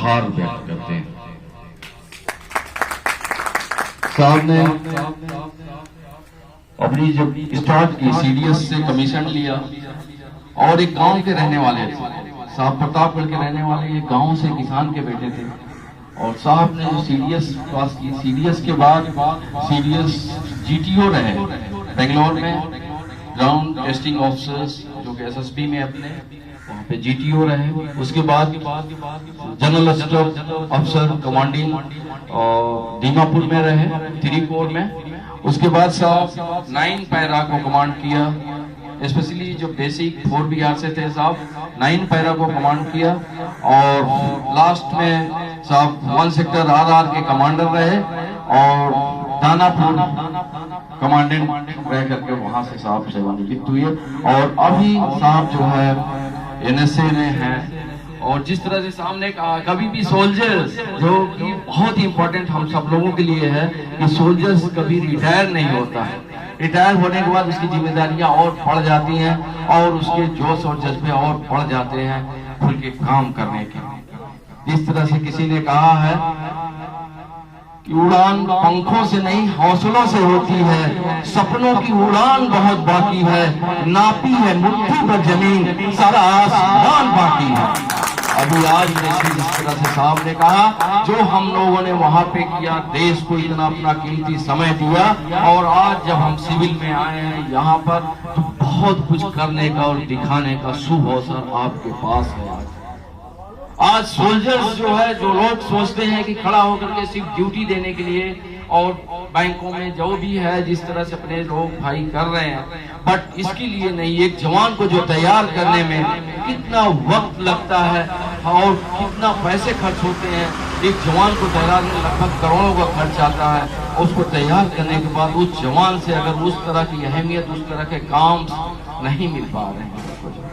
आभार व्यक्त करते हैं। साहब ने अपनी जब स्टार्ट की सीडीएस से कमीशन लिया और एक गांव के रहने वाले थे साहब, प्रतापगढ़ के रहने वाले, एक गांव से किसान के बेटे थे। और साहब ने जो सीडीएस पास की, सीडीएस के बाद सीडीएस जीटीओ रहे बेंगलोर में, ग्राउंड टेस्टिंग ऑफिसर्स, जो कि एसएसबी में अपने वहाँ पे जीटीओ रहे। उसके बाद जनरल स्टाफ अफसर कमांडिंग और दीमापुर में रहे, 3 कोर में। उसके बाद साहब 9 पैरा को कमांड किया, स्पेशली जो बेसिक 4 बिहार से थे साहब, 9 पैरा को कमांड किया। और लास्ट में साहब 1 सेक्टर आरआर के कमांडर रहे और दानापुर कमांडेंट रह करके वहां से साहब सेवानिवृत्त हुए। और अभी साहब जो है एनएसए में है। और जिस तरह से सामने कहा, कभी भी सोल्जर्स, जो कि बहुत ही इंपॉर्टेंट हम सब लोगों के लिए है, कि सोल्जर्स कभी रिटायर नहीं होता है। रिटायर होने के बाद उसकी जिम्मेदारियां और बढ़ जाती हैं और उसके जोश और जज्बे और बढ़ जाते हैं खुल के काम करने के। जिस तरह से किसी ने कहा है कि उड़ान पंखों से नहीं हौसलों से होती है, सपनों की उड़ान बहुत बाकी है, नापी है मुट्ठी पर जमीन, सारा आसमान बाकी है। अभी आज जिस तरह से साहब ने कहा, जो हम लोगों ने वहां पे किया, देश को इतना अपना कीमती समय दिया, और आज जब हम सिविल में आए हैं यहाँ पर, तो बहुत कुछ करने का और दिखाने का शुभ अवसर आपके पास है। आज सोल्जर्स जो है, जो लोग सोचते हैं कि खड़ा होकर के सिर्फ ड्यूटी देने के लिए, और बैंकों में जो भी है जिस तरह से अपने लोग भाई कर रहे हैं, बट इसके लिए नहीं, एक जवान को जो तैयार करने में कितना वक्त लगता है और कितना पैसे खर्च होते हैं, एक जवान को तैयार में लगभग करोड़ों का खर्च आता है। उसको तैयार करने के बाद उस जवान से अगर उस तरह की अहमियत, उस तरह के काम नहीं मिल पा रहे हैं,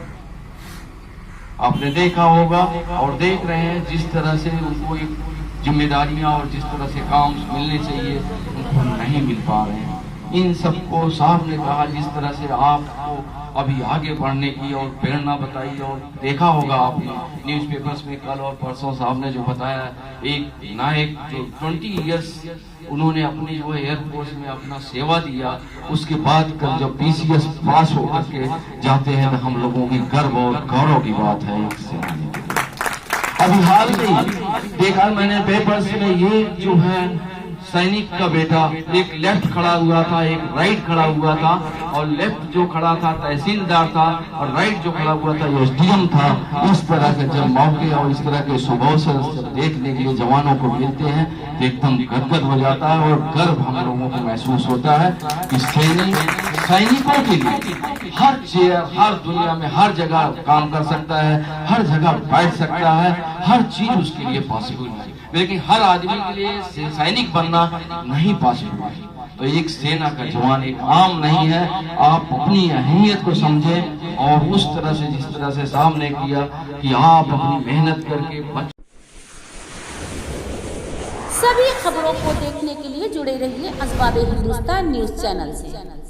आपने देखा होगा और देख रहे हैं जिस तरह से उनको एक जिम्मेदारियां और जिस तरह से काम मिलने चाहिए उनको नहीं मिल पा रहे हैं। इन सबको साहब ने कहा, जिस तरह से आपको अभी आगे बढ़ने की और प्रेरणा बताई, और देखा होगा आपने न्यूज़पेपर्स में कल और परसों साहब ने जो बताया, एक नायक जो 20 इयर्स उन्होंने अपनी जो एयरफोर्स में अपना सेवा दिया, उसके बाद कल जब पीसीएस पास होकर के जाते हैं तो हम लोगों की गर्व और गौरव की बात है। एक सेनानी के लिए अभी हाल में देखा मैंने पेपर्स में, ये जो है सैनिक का बेटा, एक लेफ्ट खड़ा हुआ था, एक राइट खड़ा हुआ था, और लेफ्ट जो खड़ा था तहसीलदार था और राइट जो खड़ा हुआ था एसडीएम था। इस तरह के जब मौके और इस तरह के शुभ अवसर देखने के लिए जवानों को मिलते हैं तो एकदम गदगद हो जाता है और गर्व हम लोगों को महसूस होता है कि सैनिकों के लिए हर चेयर, हर दुनिया में हर जगह काम कर सकता है, हर जगह बैठ सकता है, हर चीज उसके लिए पॉसिबल है, लेकिन हर आदमी के लिए सैनिक बनना नहीं पॉसिबल है। तो एक सेना का जवान एक आम नहीं है। आप अपनी अहमियत को समझें और उस तरह से, जिस तरह से सामने किया कि आप अपनी मेहनत करके। सभी खबरों को देखने के लिए जुड़े रहिए अजवाबे हिंदुस्तान न्यूज चैनल से।